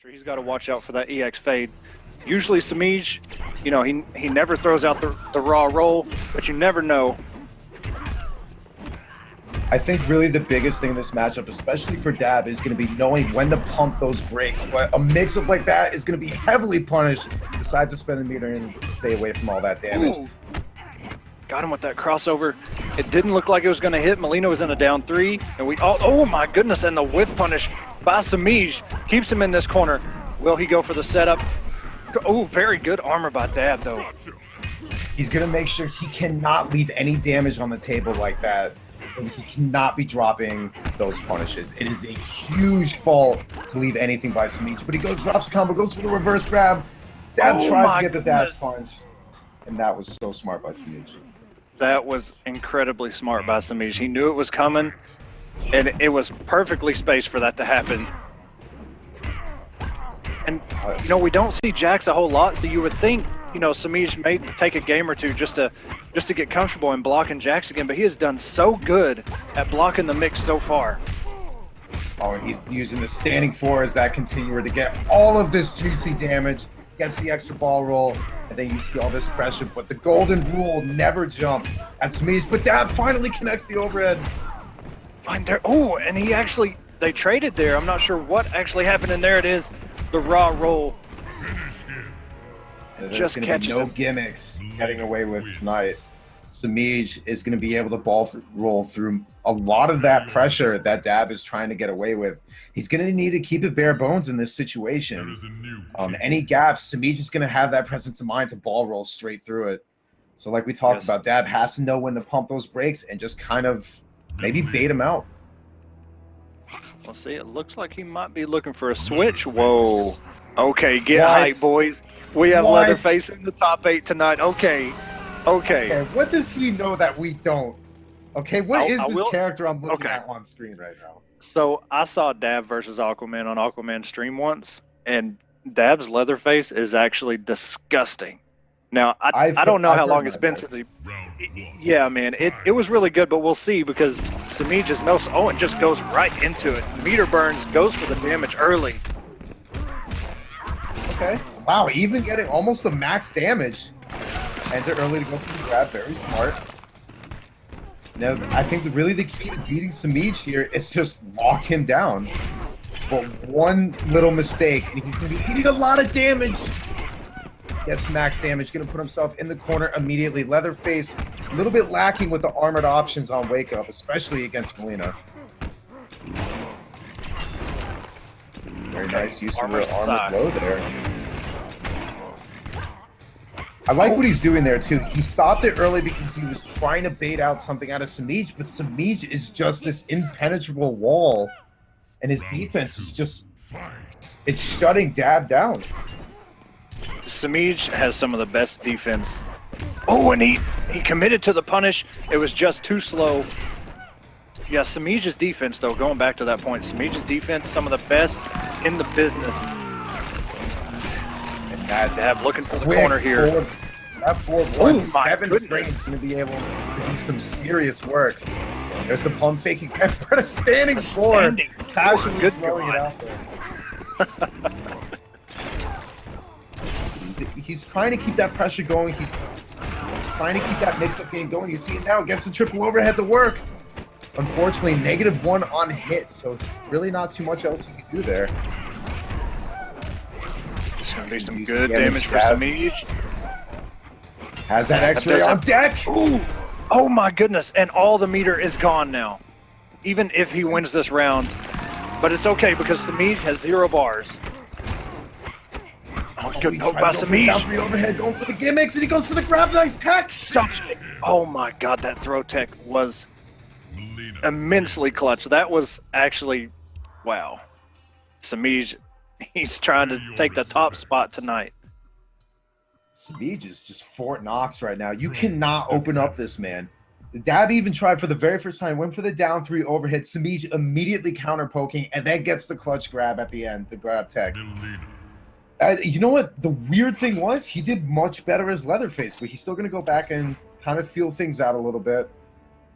He's got to watch out for that EX fade. Usually Semiij, you know, he never throws out the raw roll, but you never know. I think really the biggest thing in this matchup, especially for Dab, is going to be knowing when to pump those brakes. But a mix-up like that is going to be heavily punished. Decide to spend a meter and stay away from all that damage. Ooh. Got him with that crossover. It didn't look like it was going to hit. Molina was in a down 3, and we oh my goodness, and the whiff punish by Semiij keeps him in this corner. Will he go for the setup? Oh, very good armor by Dab though. He's going to make sure he cannot leave any damage on the table like that. And he cannot be dropping those punishes. It is a huge fault to leave anything by Semiij. But he drops combo, goes for the reverse grab. Dab tries to get the dash punch. And that was so smart by Semiij. That was incredibly smart by Semiij. He knew it was coming, and it was perfectly spaced for that to happen. And, you know, we don't see Jax a whole lot, so you would think, you know, Semiij may take a game or two just to get comfortable in blocking Jax again, but he has done so good at blocking the mix so far. Oh, and he's using the standing 4 as that continuer to get all of this juicy damage, gets the extra ball roll, and then you see all this pressure, but the golden rule, never jump at Semiij, but Dab finally connects the overhead. And there, oh, and he actually, they traded there. I'm not sure what actually happened, and there it is, the raw roll. Just catches no gimmicks getting away with tonight. Semiij is going to be able to roll through a lot of that pressure that Dab is trying to get away with. He's going to need to keep it bare bones in this situation. Any gaps, Semiij is going to have that presence of mind to ball roll straight through it. So like we talked about, Dab has to know when to pump those brakes and just kind of maybe bait him out. Well, see, it looks like he might be looking for a switch. Whoa. Okay, get hype, boys. We have Leatherface in the top 8 tonight. Okay. What does he know that we don't? Okay, what is this character I'm looking at on screen right now? So I saw Dab versus Aquaman on Aquaman's stream once, and Dab's Leatherface is actually disgusting. Now, I don't know how long it's been since he... Yeah, man, it was really good, but we'll see because Semiij just knows... Oh, it just goes right into it. Meter burns, goes for the damage early. Okay. Wow, even getting almost the max damage. Enter early to go for the grab, very smart. Now, I think really the key to beating Semiij here is just lock him down. But one little mistake, and he's going to be eating a lot of damage. Gets max damage, going to put himself in the corner immediately. Leatherface, a little bit lacking with the armored options on Wake Up, especially against Molina. Very nice use of the armored low there. I like what he's doing there too. He stopped it early because he was trying to bait out something out of Semiij, but Semiij is just this impenetrable wall, and his defense is just, it's shutting Dab down. Semiij has some of the best defense. Oh, and he committed to the punish. It was just too slow. Yeah, Semiij's defense, though, going back to that point, Semiij's defense, some of the best in the business. And Dab looking for the corner here. That 4-1-7 frame is going to be able to do some serious work. There's the pump faking. But a standing 4. Casually good throwing it out there. He's trying to keep that pressure going. He's trying to keep that mix-up game going. You see it now. Gets the triple overhead to work. Unfortunately, -1 on hit, so really not too much else you can do there. It's going to be some good damage for Semiij. Has that X-ray on deck. Ooh. Oh my goodness, and all the meter is gone now. Even if he wins this round. But it's okay because Semiij has 0 bars. Oh, good note by Semiij. Down for the overhead, going for the gimmicks, and he goes for the grab. Nice tech. Oh my god, that throw tech was immensely clutch. That was actually, wow. Semiij, he's trying to take the top spot tonight. Semiij is just Fort Knox right now. You cannot open up this man. The Dab even tried for the very first time, went for the down 3 overhead. Semiij immediately counter poking and then gets the clutch grab at the end, the grab tech. You know what? The weird thing was he did much better as Leatherface, but he's still going to go back and kind of feel things out a little bit.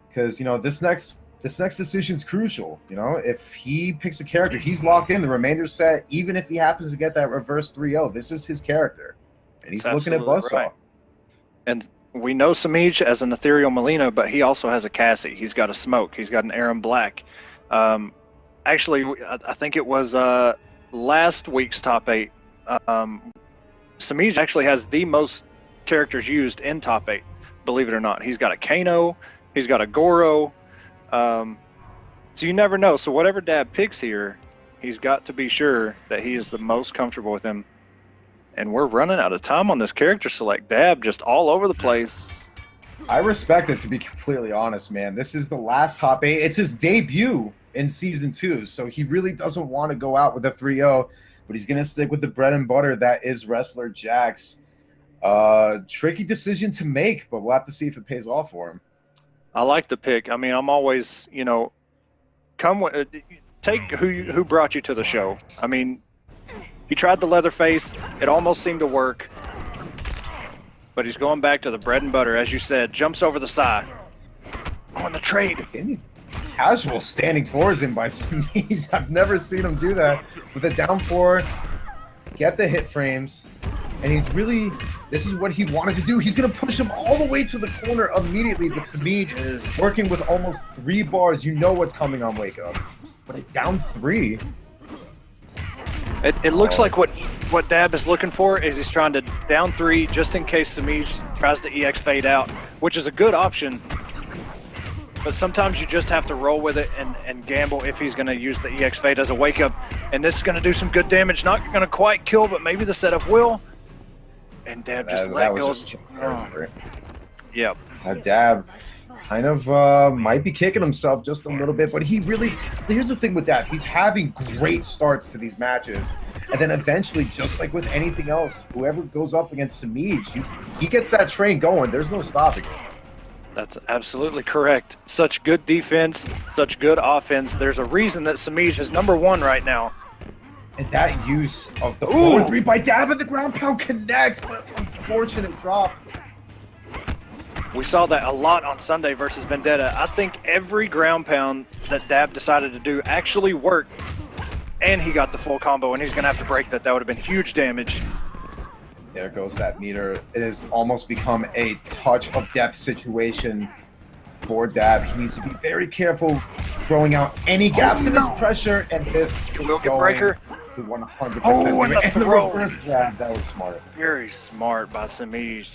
Because, you know, this next this next decision is crucial. You know, if he picks a character, he's locked in. The remainder set, even if he happens to get that reverse 3-0, this is his character. And he's looking at Buzzsaw. Right. And we know Semiij as an ethereal Melina, but he also has a Cassie. He's got a Smoke. He's got an Aaron Black. Actually, I think it was last week's top 8. Semiij actually has the most characters used in top 8, believe it or not. He's got a Kano. He's got a Goro. So you never know. So whatever Dab picks here, he's got to be sure that he is the most comfortable with him. And we're running out of time on this character select. Dab just all over the place. I respect it, to be completely honest, man. This is the last top 8. It's his debut in Season 2, so he really doesn't want to go out with a 3-0, but he's going to stick with the bread and butter that is Wrestler Jax. Tricky decision to make, but we'll have to see if it pays off for him. I like the pick. I mean, I'm always, you know, take who brought you to the show. I mean, he tried the Leatherface. It almost seemed to work. But he's going back to the bread and butter, as you said. Jumps over the side. On the trade. And these casual standing forwards in by Semiij. I've never seen him do that. With a down 4, get the hit frames. And he's really, this is what he wanted to do. He's going to push him all the way to the corner immediately. But Semiij is working with almost 3 bars. You know what's coming on Wake Up. But at down 3. It looks like what Dab is looking for is he's trying to down 3 just in case Semiij tries to EX fade out, which is a good option. But sometimes you just have to roll with it and gamble if he's going to use the EX fade as a wake up. And this is going to do some good damage. Not going to quite kill, but maybe the setup will. And Dab just let go. Yep. Dab kind of might be kicking himself just a little bit, but he really, here's the thing with Dab, he's having great starts to these matches, and then eventually, just like with anything else, whoever goes up against Semiij, he gets that train going. There's no stopping it. That's absolutely correct. Such good defense, such good offense. There's a reason that Semiij is #1 right now. And that use of the 4-3 by Dab at the ground pound connects, but unfortunate drop. We saw that a lot on Sunday versus Vendetta. I think every ground pound that Dab decided to do actually worked, and he got the full combo, and he's going to have to break that. That would have been huge damage. There goes that meter. It has almost become a touch of death situation for Dab. He needs to be very careful throwing out any gaps in his pressure, and this will get breaker. 100%. Oh, and the reverse grab, that was smart. Very smart by Semiij.